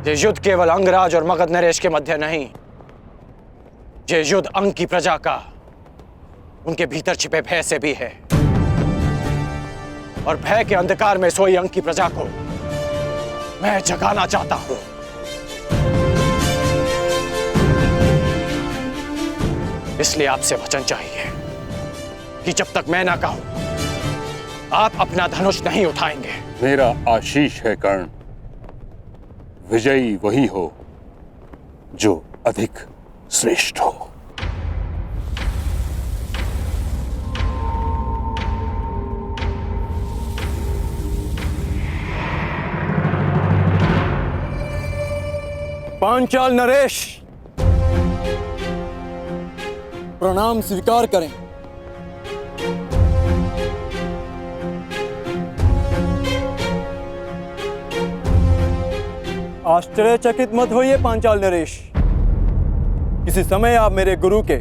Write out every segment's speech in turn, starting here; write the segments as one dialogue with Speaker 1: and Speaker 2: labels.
Speaker 1: ये युद्ध केवल अंगराज और मगध नरेश के मध्य नहीं, ये युद्ध अंग की प्रजा का, उनके भीतर छिपे भय से भी है। और भय के अंधकार में सोई अंग की प्रजा को मैं जगाना चाहता हूं। इसलिए आपसे वचन चाहिए कि जब तक मैं ना कहूं, आप अपना धनुष नहीं उठाएंगे।
Speaker 2: मेरा आशीष है कर्ण, विजयी वही हो जो अधिक श्रेष्ठ हो।
Speaker 3: पांचाल नरेश, प्रणाम स्वीकार करें। आश्चर्यचकित मत होइए पांचाल नरेश, किसी समय आप मेरे गुरु के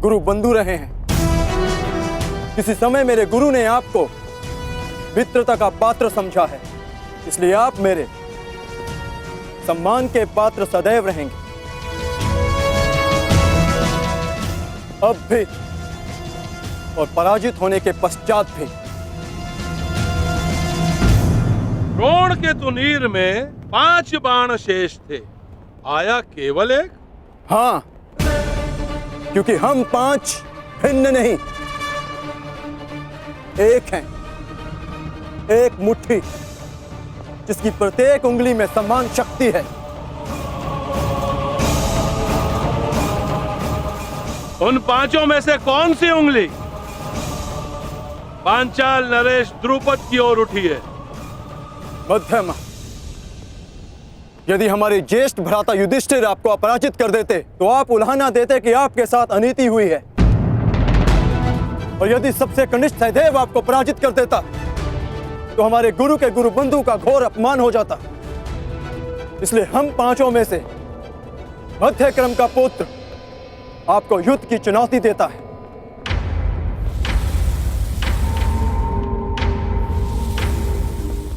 Speaker 3: गुरु बंधु रहे हैं। किसी समय मेरे गुरु ने आपको मित्रता का पात्र समझा है, इसलिए आप मेरे सम्मान के पात्र सदैव रहेंगे। अब भी और पराजित होने के पश्चात भी।
Speaker 4: द्रोण के तुनीर में 5 बाण शेष थे, आया केवल एक।
Speaker 3: हाँ, क्योंकि हम 5 भिन्न नहीं, एक हैं, एक मुट्ठी जिसकी प्रत्येक उंगली में समान शक्ति है।
Speaker 4: उन 5 में से कौन सी उंगली पांचाल नरेश द्रुपद की ओर उठी है?
Speaker 3: मध्यमा। यदि हमारे ज्येष्ठ भ्राता युधिष्ठिर आपको अपराजित कर देते तो आप उल्हाना देते कि आपके साथ अनीति हुई है, और यदि सबसे कनिष्ठ सहदेव आपको पराजित कर देता तो हमारे गुरु के गुरु बंधु का घोर अपमान हो जाता। इसलिए हम 5 में से मध्य क्रम का पुत्र आपको युद्ध की चुनौती देता है।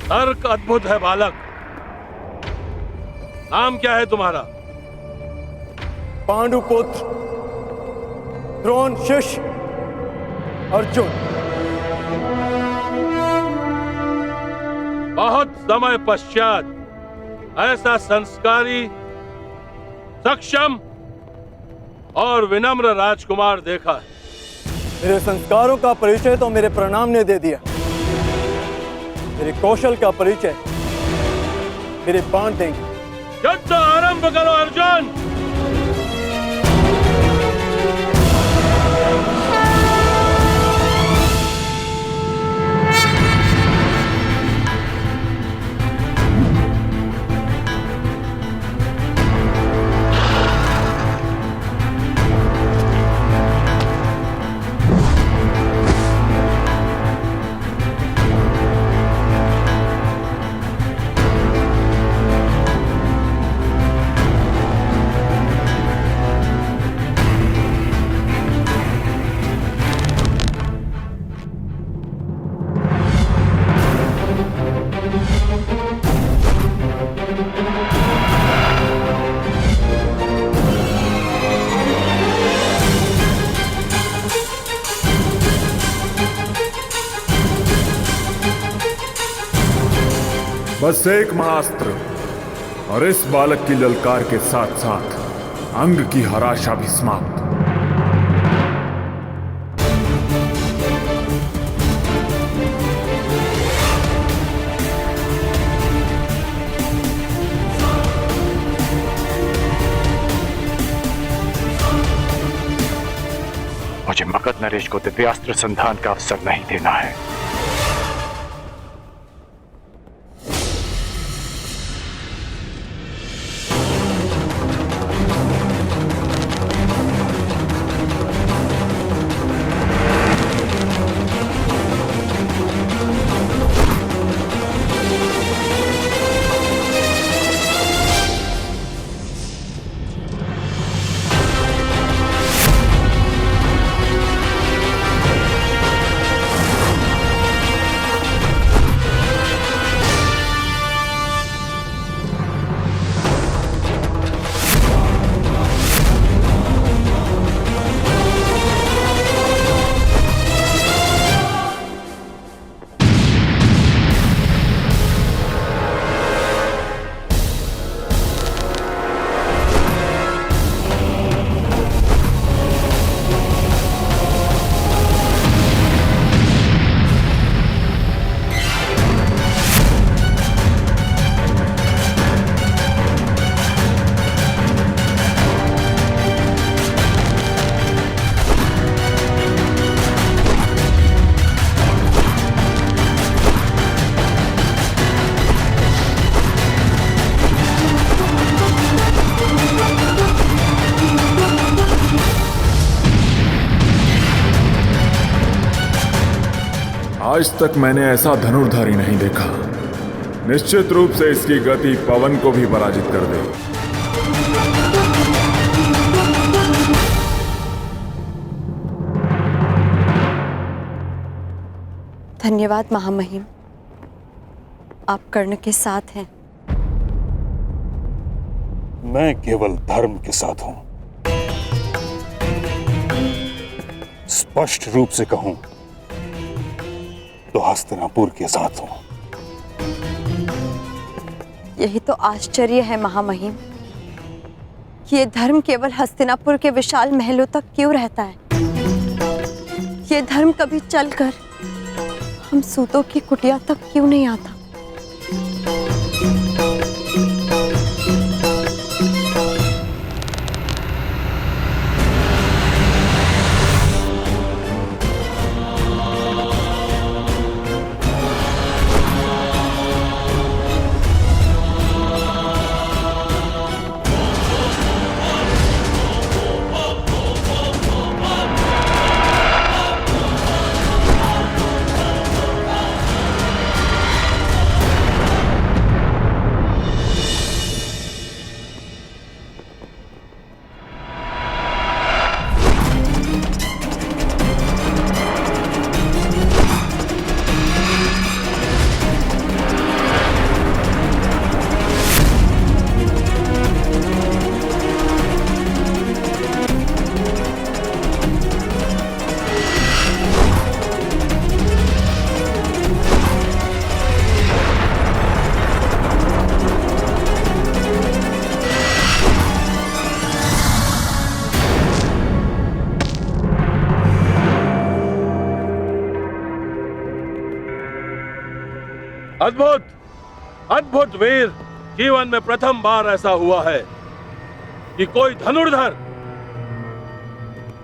Speaker 4: तर्क अद्भुत है बालक। नाम क्या है तुम्हारा?
Speaker 3: पांडुपुत्र द्रोण शिष्य अर्जुन।
Speaker 4: बहुत समय पश्चात ऐसा संस्कारी, सक्षम और विनम्र राजकुमार देखा है।
Speaker 3: मेरे संस्कारों का परिचय तो मेरे प्रणाम ने दे दिया, मेरे कौशल का परिचय मेरे बाण देंगे।
Speaker 4: युद्ध आरंभ करो अर्जुन।
Speaker 5: बस एक महाअस्त्र और इस बालक की ललकार के साथ साथ अंग की हराशा भी समाप्त।
Speaker 1: मुझे मगध नरेश को दिव्यास्त्र संधान का अवसर नहीं देना है।
Speaker 5: आज तक मैंने ऐसा धनुर्धारी नहीं देखा। निश्चित रूप से इसकी गति पवन को भी पराजित कर दे।
Speaker 6: धन्यवाद महामहिम, आप कर्ण के साथ हैं।
Speaker 2: मैं केवल धर्म के साथ हूं। स्पष्ट रूप से कहूं तो हस्तिनापुर के साथ हूं।
Speaker 6: यही तो आश्चर्य है महामहिम कि ये धर्म केवल हस्तिनापुर के विशाल महलों तक क्यों रहता है। ये धर्म कभी चलकर हम सूतों की कुटिया तक क्यों नहीं आता।
Speaker 4: अद्भुत, अद्भुत वीर। जीवन में प्रथम बार ऐसा हुआ है कि कोई धनुर्धर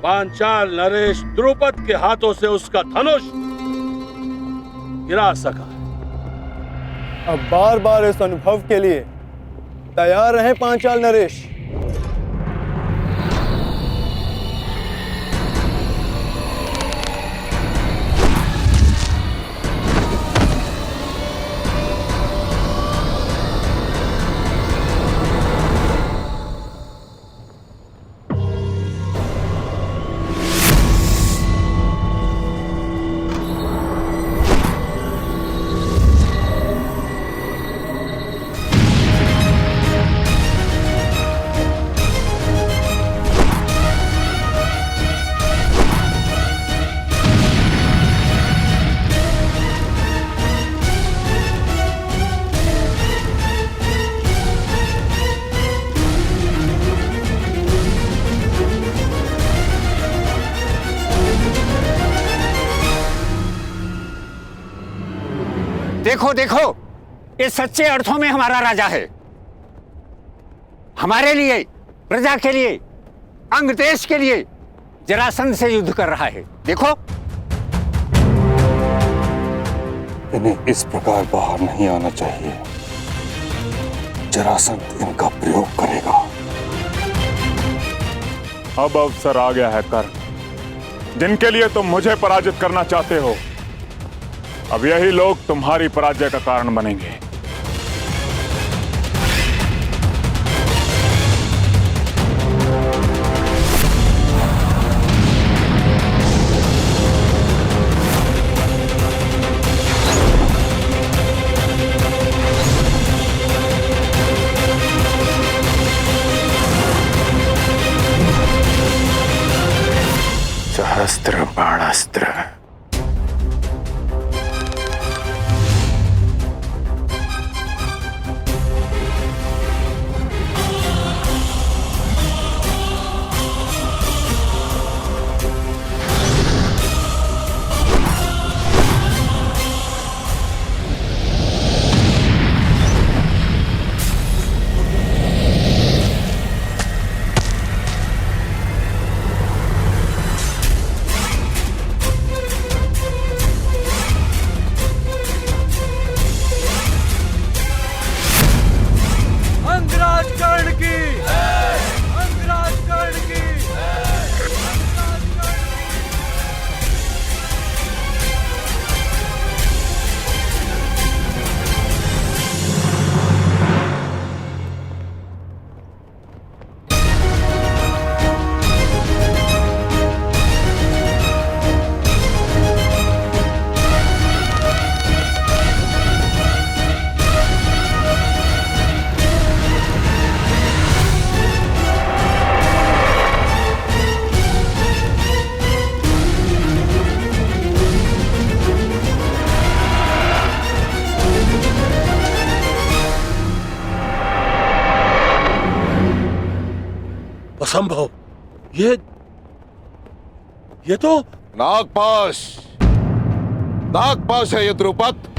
Speaker 4: पांचाल नरेश द्रुपद के हाथों से उसका धनुष गिरा सका।
Speaker 3: अब बार बार इस अनुभव के लिए तैयार रहें पांचाल नरेश।
Speaker 7: देखो देखो, ये सच्चे अर्थों में हमारा राजा है। हमारे लिए, प्रजा के लिए, अंग देश के लिए जरासंध से युद्ध कर रहा है। देखो,
Speaker 2: इन्हें इस प्रकार बाहर नहीं आना चाहिए। जरासंध इनका प्रयोग करेगा।
Speaker 5: अब अवसर आ गया है कर्ण, जिनके लिए तुम मुझे पराजित करना चाहते हो। अब यही लोग तुम्हारी पराजय का कारण बनेंगे। सहस्त्र बाणास्त्र।
Speaker 4: असंभव। ये तो
Speaker 2: नागपाश, नागपाश है ये द्रुपद।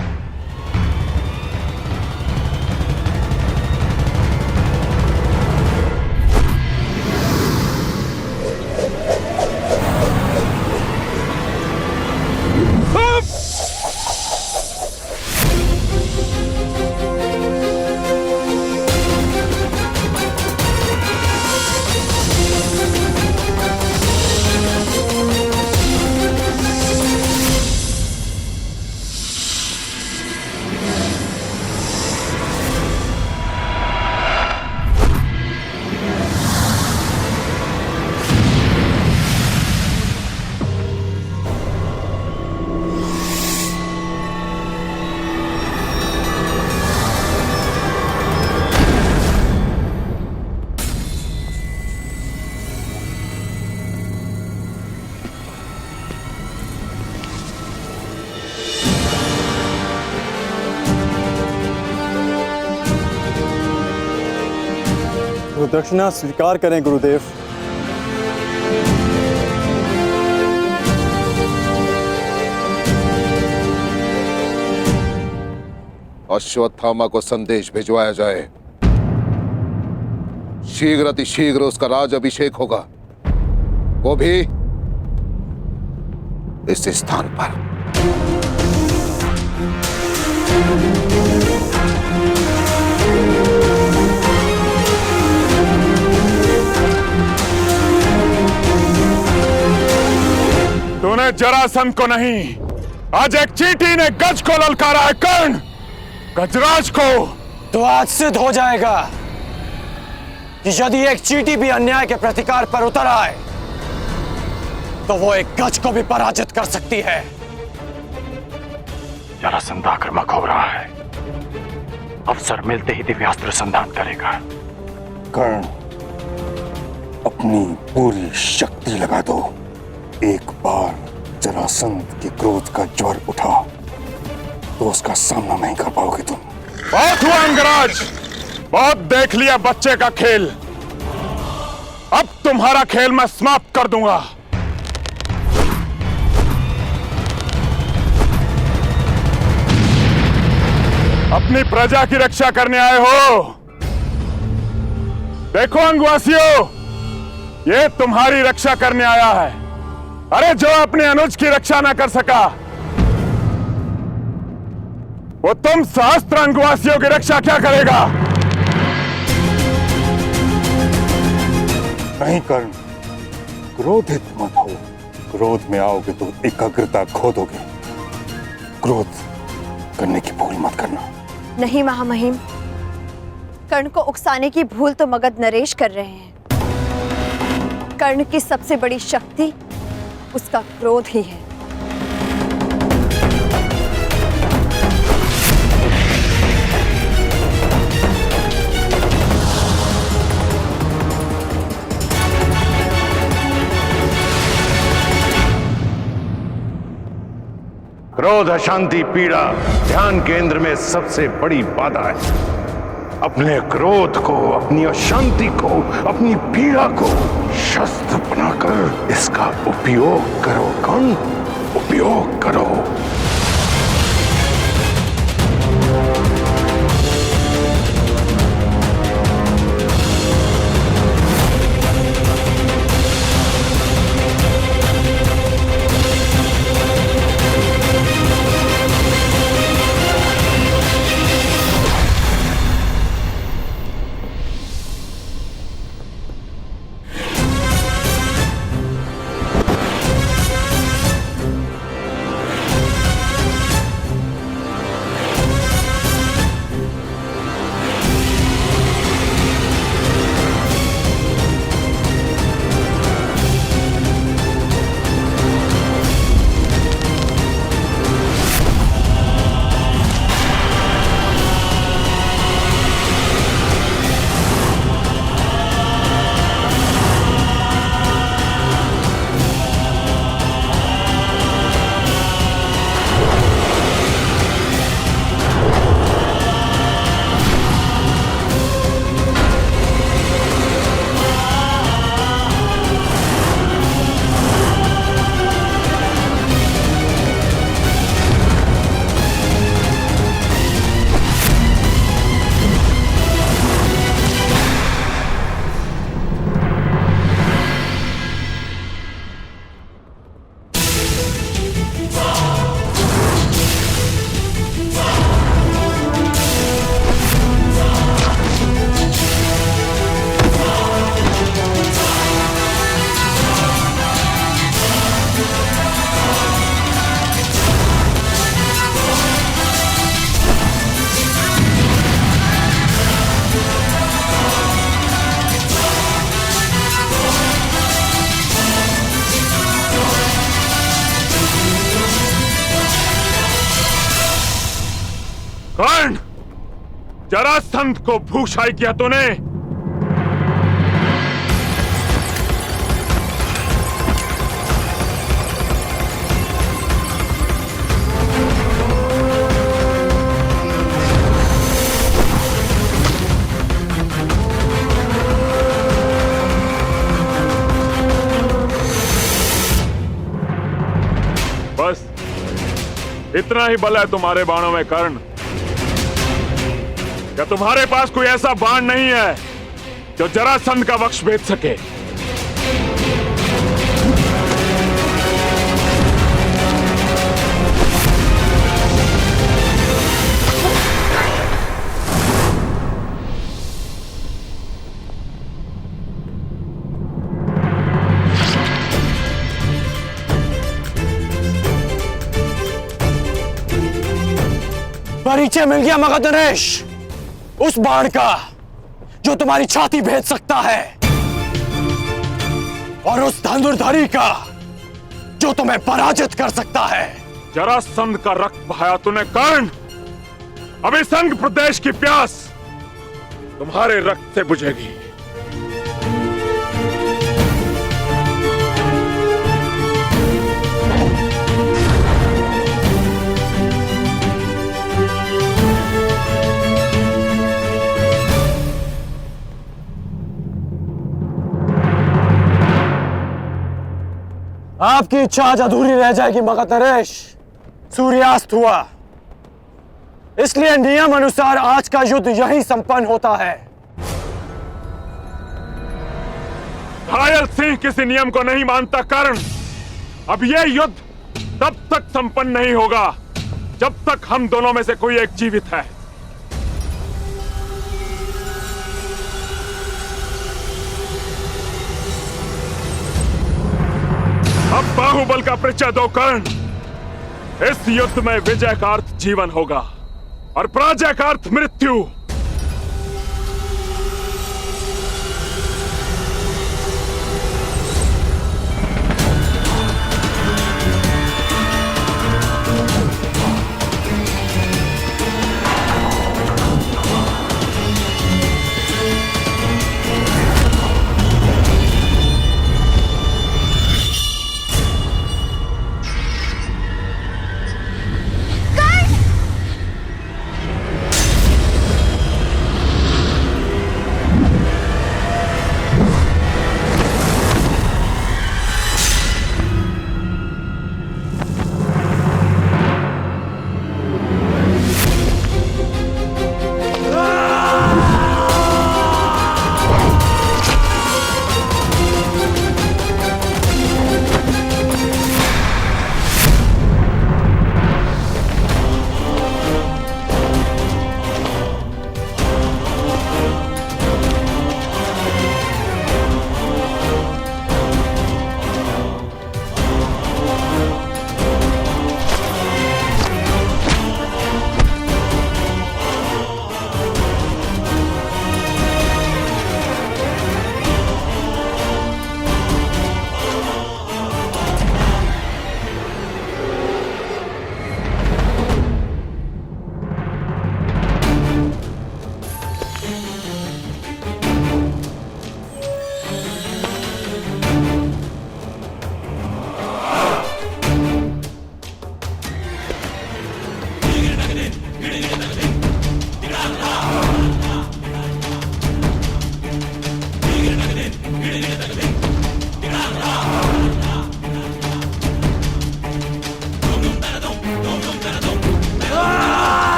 Speaker 3: दक्षिणा स्वीकार करें गुरुदेव।
Speaker 2: अश्वत्थामा को संदेश भिजवाया जाए। शीघ्र अतिशीघ्र उसका राज अभिषेक होगा, वो भी इस स्थान पर।
Speaker 5: तूने जरासंध को नहीं, आज एक चींटी ने गज को ललकारा है। कर्ण, गजराज को।
Speaker 1: तो आज सिद्ध हो जाएगा कि यदि एक चींटी भी अन्याय के प्रतिकार पर उतर आए तो वो एक गज को भी पराजित कर सकती है।
Speaker 5: जरासंध आक्रामक हो रहा है, अवसर मिलते ही दिव्यास्त्र संधान करेगा।
Speaker 2: कर्ण, अपनी पूरी शक्ति लगा दो। एक बार जरासंध के क्रोध का ज्वर उठा तो उसका सामना नहीं कर पाओगे तुम।
Speaker 5: बहुत हुआ अंगराज, बहुत देख लिया बच्चे का खेल। अब तुम्हारा खेल मैं समाप्त कर दूंगा। अपनी प्रजा की रक्षा करने आए हो। देखो अंगवासियों, ये तुम्हारी रक्षा करने आया है। अरे जो अपने अनुज की रक्षा ना कर सका, वो तुम सहस्त्र अंगवासियों की रक्षा क्या करेगा?
Speaker 2: नहीं कर्ण, क्रोधित मत हो। क्रोध में आओगे तो एकाग्रता खो दोगे। क्रोध करने की भूल मत करना।
Speaker 6: नहीं महामहिम, कर्ण को उकसाने की भूल तो मगध नरेश कर रहे हैं। कर्ण की सबसे बड़ी शक्ति उसका क्रोध ही है।
Speaker 8: क्रोध, अशांति, पीड़ा ध्यान केंद्र में सबसे बड़ी बाधा है। अपने क्रोध को, अपनी अशांति को, अपनी पीड़ा को शस्त्र बनाकर इसका उपयोग करो। कर्ण, उपयोग करो।
Speaker 5: कर्ण, जरासंध को भूषाई किया तूने। बस इतना ही बल है तुम्हारे बाणों में कर्ण। क्या तुम्हारे पास कोई ऐसा बाण नहीं है जो जरासंध का वक्ष भेद सके?
Speaker 1: परिचय मिल गया मगध नरेश, उस बाण का जो तुम्हारी छाती भेद सकता है, और उस धनुर्धारी का जो तुम्हें पराजित कर सकता है।
Speaker 5: जरासंध का रक्त बहाया तूने कर्ण। अभी संग प्रदेश की प्यास तुम्हारे रक्त से बुझेगी।
Speaker 1: आपकी इच्छा आज अधूरी रह जाएगी मगध नरेश। सूर्यास्त हुआ, इसलिए नियम अनुसार आज का युद्ध यहीं संपन्न होता है।
Speaker 5: घायल सिंह किसी नियम को नहीं मानता कर्ण। अब यह युद्ध तब तक संपन्न नहीं होगा जब तक हम दोनों में से कोई एक जीवित है। अब बाहुबल का परिचय दो कर्ण। इस युद्ध में विजय का अर्थ जीवन होगा और पराजय का अर्थ मृत्यु।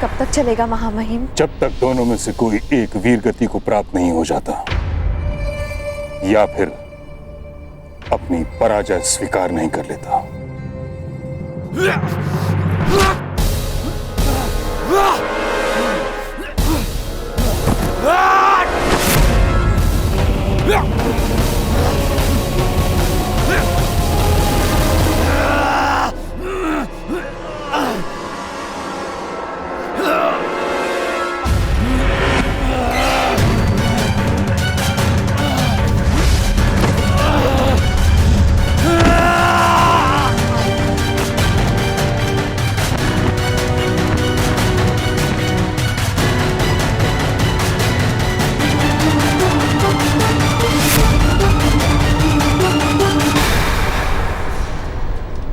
Speaker 6: कब तक चलेगा महामहिम?
Speaker 2: जब तक दोनों में से कोई एक वीर गति को प्राप्त नहीं हो जाता। या फिर अपनी पराजय स्वीकार नहीं कर लेता।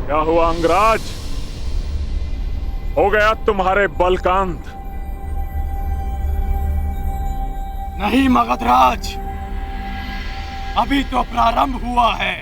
Speaker 5: क्या हुआ अंगराज? हो गया तुम्हारे बल का अंत?
Speaker 1: नहीं मगधराज, अभी तो प्रारंभ हुआ है।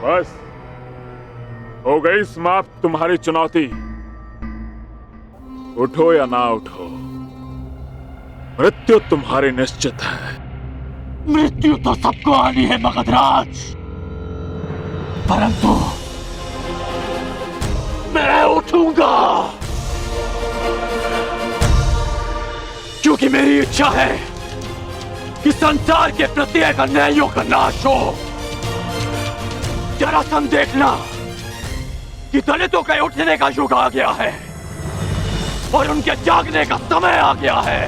Speaker 5: बस हो गई समाप्त तुम्हारी चुनौती। उठो या ना उठो, मृत्यु तुम्हारी निश्चित है।
Speaker 1: मृत्यु तो सबको आनी है मगधराज, परंतु मैं उठूंगा, क्योंकि मेरी इच्छा है कि संसार के प्रत्येक अन्यायों का नाश हो। जरासंध देखना कि दलितों के उठने का युग आ गया है और उनके जागने का समय आ गया है।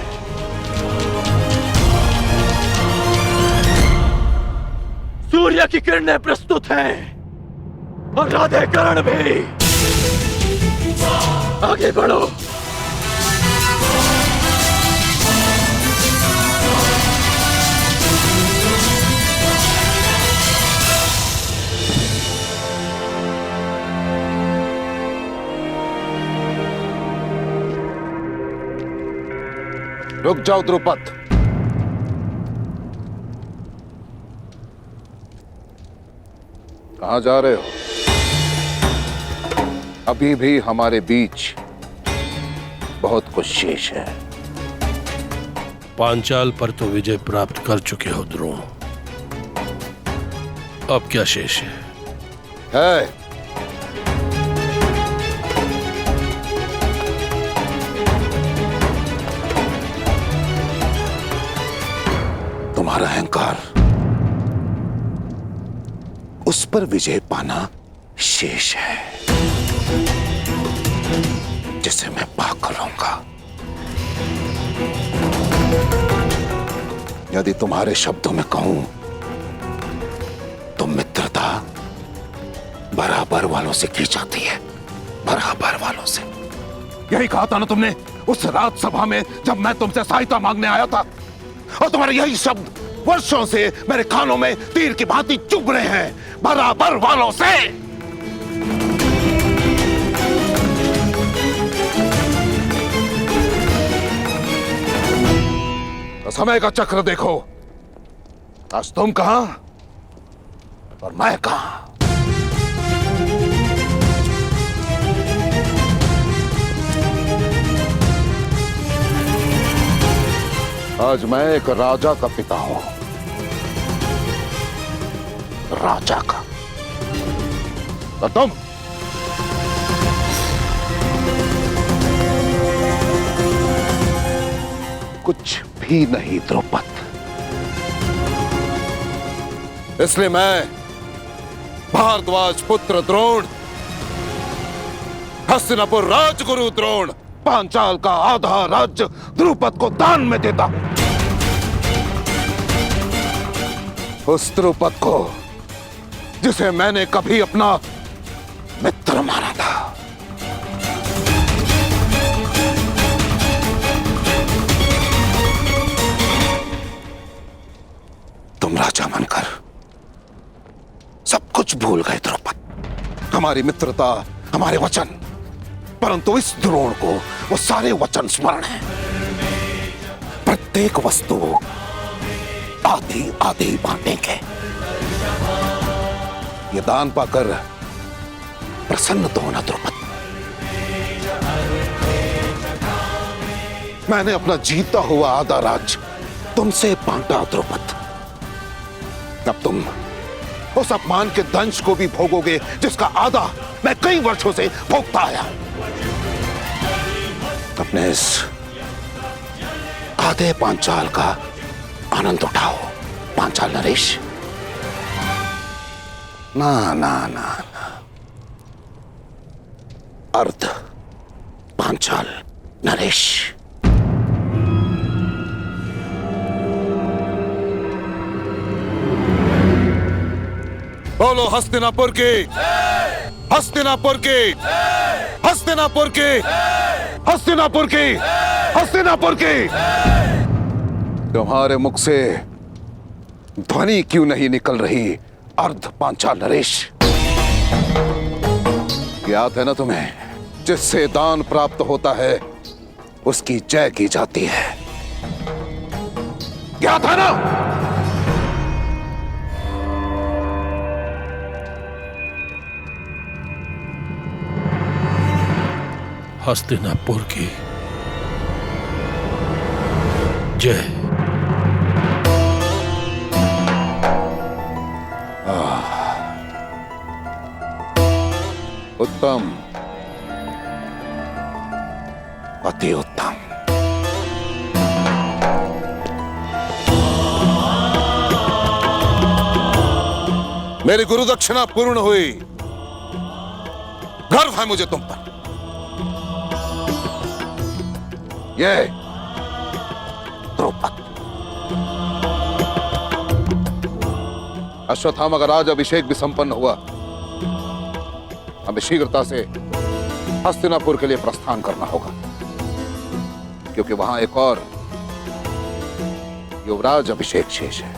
Speaker 1: सूर्य की किरणें प्रस्तुत हैं और राधेकरण भी। आगे बढ़ो।
Speaker 8: रुक जाओ द्रुपद। कहां जा रहे हो? अभी भी हमारे बीच बहुत कुछ शेष है।
Speaker 4: पांचाल पर तो विजय प्राप्त कर चुके हो द्रोण, अब क्या शेष है?
Speaker 8: तुम्हारा अहंकार, उस पर विजय पाना शेष है, जिसे मैं पाकर रहूंगा। यदि तुम्हारे शब्दों में कहूं तो मित्रता बराबर वालों से की जाती है, बराबर वालों से। यही कहा था ना तुमने उस रात सभा में जब मैं तुमसे सहायता मांगने आया था, और तुम्हारे यही शब्द वर्षों से मेरे कानों में तीर की भांति चुभ रहे हैं, बराबर वालों से। तो समय का चक्र देखो, आज तुम कहां और मैं कहां। आज मैं एक राजा का पिता हूं, राजा का। और तुम कुछ भी नहीं द्रुपद। इसलिए मैं भारद्वाज पुत्र द्रोण, हस्तिनापुर राजगुरु द्रोण, पांचाल का आधा राज्य द्रुपद को दान में देता हूं। उस द्रुपद को जिसे मैंने कभी अपना मित्र माना था। राजा बनकर सब कुछ भूल गए द्रौपद। हमारी मित्रता, हमारे वचन, परंतु इस द्रोण को वो सारे वचन स्मरण है। प्रत्येक वस्तु आधी आधी बांटेंगे। ये दान पाकर प्रसन्न तो होना द्रौपद। मैंने अपना जीता हुआ आधा राज तुमसे बांटा द्रौपद। अब तुम उस अपमान के दंश को भी भोगोगे जिसका आधा मैं कई वर्षों से भोगता आया। अपने इस आधे पांचाल का आनंद उठाओ पांचाल नरेश। ना ना ना ना, अर्ध पांचाल नरेश। बोलो हस्तिनापुर की, हस्तिनापुर की, हस्तिनापुर की, हस्तिनापुर की, हस्तिनापुर की। तुम्हारे मुख से ध्वनि क्यों नहीं निकल रही अर्ध पांचाल नरेश? याद है ना तुम्हें, जिससे दान प्राप्त होता है उसकी जय की जाती है। याद है ना?
Speaker 4: हस्तिनापुर की जय।
Speaker 8: उत्तम, अति उत्तम। मेरी गुरु दक्षिणा पूर्ण हुई। गर्व है मुझे तुम पर। ये द्रौपद, अश्वत्थामा का राज अभिषेक भी संपन्न हुआ। हमें शीघ्रता से हस्तिनापुर के लिए प्रस्थान करना होगा, क्योंकि वहां एक और युवराज अभिषेक शेष है।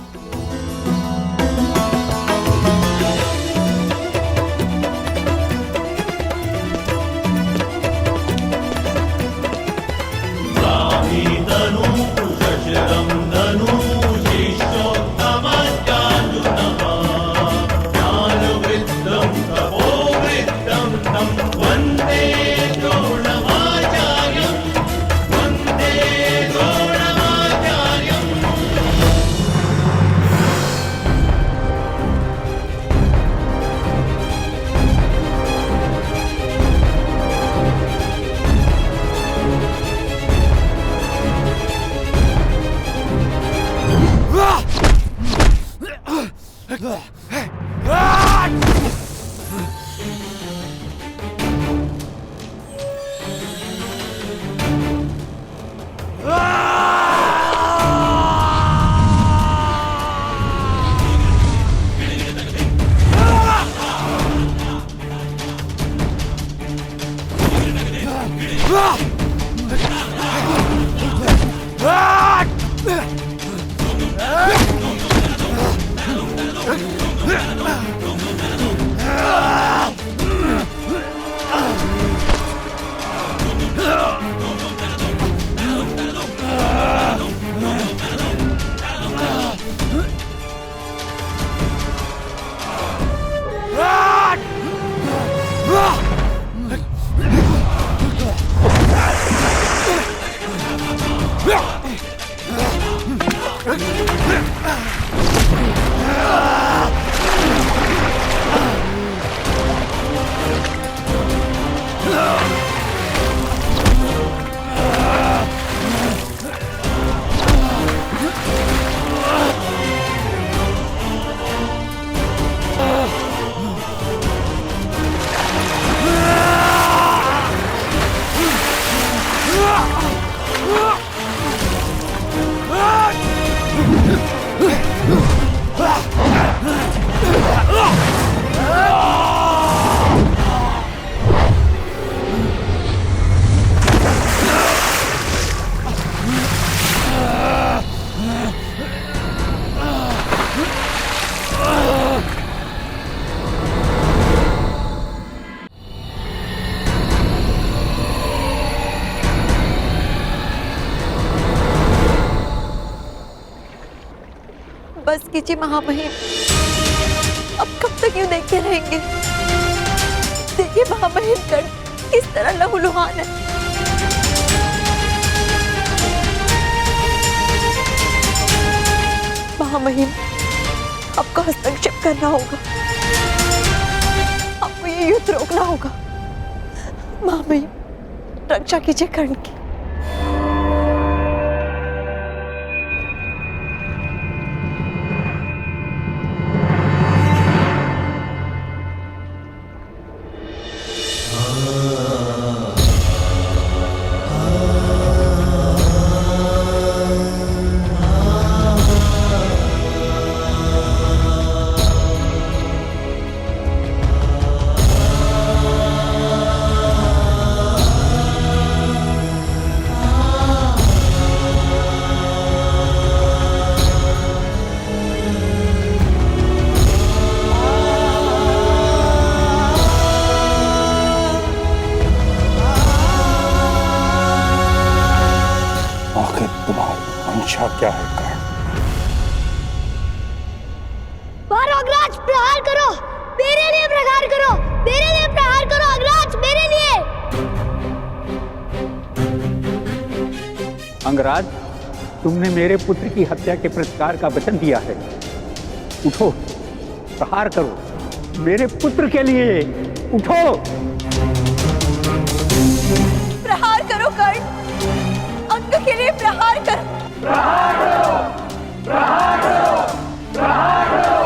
Speaker 6: बस कीजिए महामहिम। अब कब तक यूं देखते रहेंगे? देखिए महामहिम कर्ण किस तरह लहूलुहान है। महामहिम, आपको हस्तक्षेप करना होगा, आपको ये युद्ध रोकना होगा। महामहिम, रक्षा कीजिए कर्ण की।
Speaker 2: आखिर तुम्हारी मंशा क्या है कर्ण?
Speaker 9: मारो अग्रराज, प्रहार करो, मेरे लिए प्रहार करो, मेरे लिए प्रहार करो अग्रराज, मेरे लिए।
Speaker 7: अंगराज, तुमने मेरे पुत्र की हत्या के प्रतिकार का वचन दिया है। उठो, प्रहार करो मेरे पुत्र के लिए, उठो।
Speaker 6: प्रहार करो कर्ण, अंग के लिए प्रहार करो।
Speaker 5: प्रहार करो, प्रहार करो, प्रहार करो।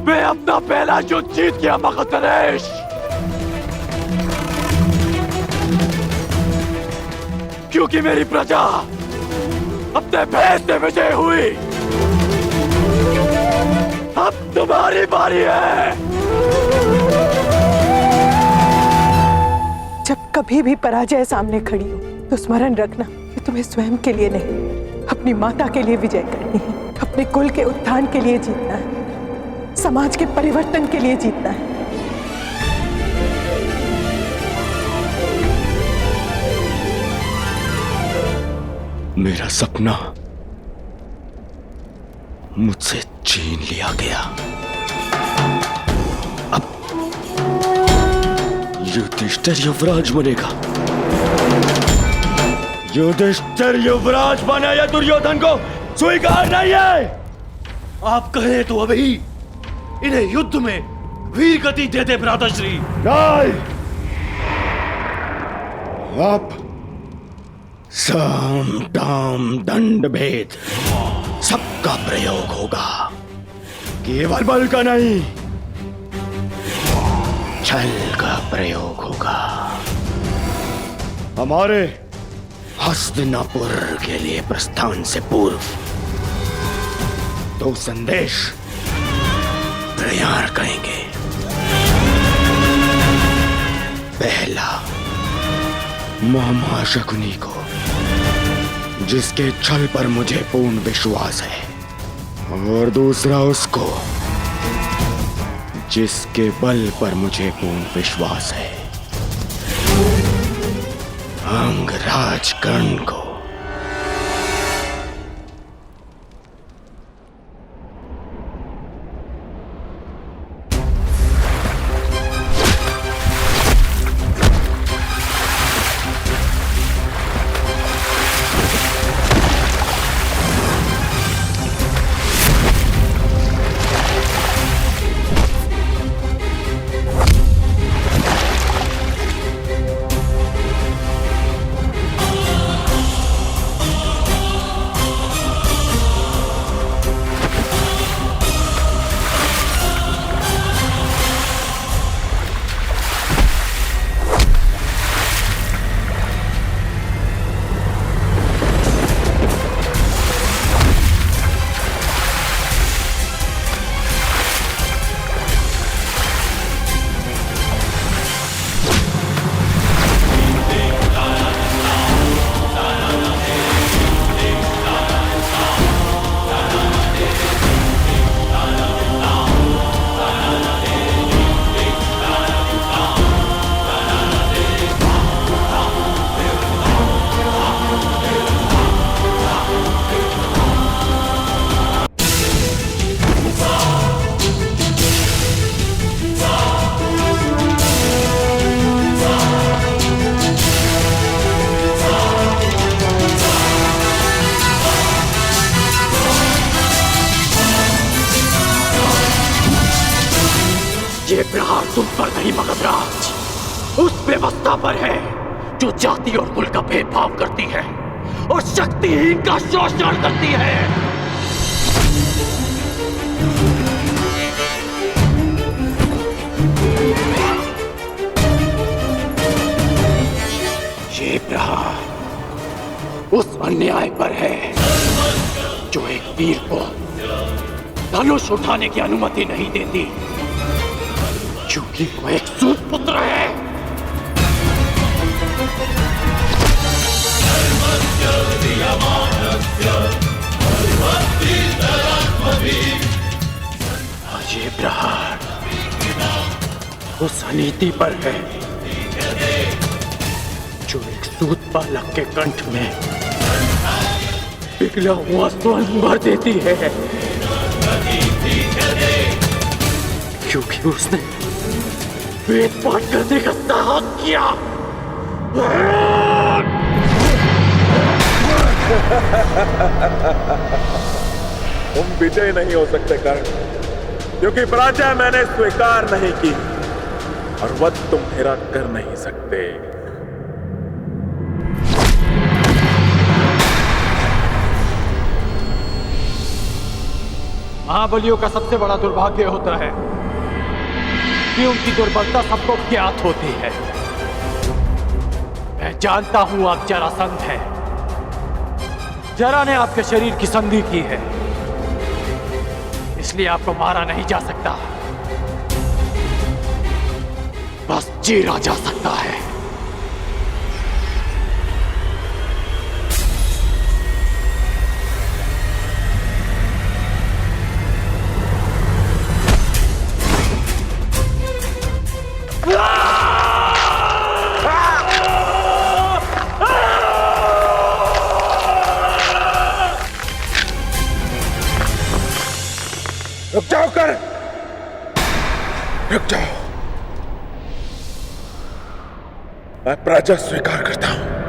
Speaker 4: मैं अपना पहला युद्ध जीत गया मगधनरेश। क्योंकि मेरी प्रजा अपने भेद से विजय हुई। अब तुम्हारी बारी है।
Speaker 10: जब कभी भी पराजय सामने खड़ी हो तो स्मरण रखना कि तुम्हें स्वयं के लिए नहीं, अपनी माता के लिए विजय करनी है, अपने कुल के उत्थान के लिए जीतना है, समाज के परिवर्तन के लिए जीतना है।
Speaker 4: मेरा सपना मुझसे छीन लिया गया। अब युधिष्ठिर युवराज बनेगा। युधिष्ठिर युवराज बने या दुर्योधन को स्वीकार नहीं है।
Speaker 11: आप कहें तो अभी इन्हें युद्ध में वीर गति दे दे भ्राताश्री।
Speaker 4: नहीं, अब साम दाम दंड भेद सबका प्रयोग होगा। केवल बल का नहीं, छल का प्रयोग होगा। हमारे हस्तिनापुर के लिए प्रस्थान से पूर्व दो संदेश तैयार करेंगे। पहला, मामा शकुनी को, जिसके छल पर मुझे पूर्ण विश्वास है, और दूसरा उसको जिसके बल पर मुझे पूर्ण विश्वास है, अंगराज कर्ण को।
Speaker 1: ये प्रहार तुम पर नहीं मगधराज, उस व्यवस्था पर है जो जाति और कुल का भेदभाव करती है और शक्तिहीन का शोषण करती है। ये प्रहार उस अन्याय पर है जो एक वीर को धनुष उठाने की अनुमति नहीं देती, क्योंकि वो एक सूत पुत्र है। और ये प्रहार उस अनीति पर है जो एक सूत बालक के कंठ में पिघला हुआ स्वर्ण भर देती है, क्योंकि उसने वेद पाठ करने का साहस किया।
Speaker 5: तुम विजय नहीं हो सकते कर्ण, क्योंकि पराजय मैंने स्वीकार नहीं की और वध तुम मेरा कर नहीं सकते।
Speaker 1: महाबलियों का सबसे बड़ा दुर्भाग्य होता है कि उनकी दुर्बलता सबको ज्ञात होती है। मैं जानता हूं आप जरासंध हैं। जरा ने आपके शरीर की संधि की है, इसलिए आपको मारा नहीं जा सकता, बस चीरा जा सकता है।
Speaker 5: रुक जाओ कर्ण, रुक जाओ। मैं पराजय स्वीकार करता हूं।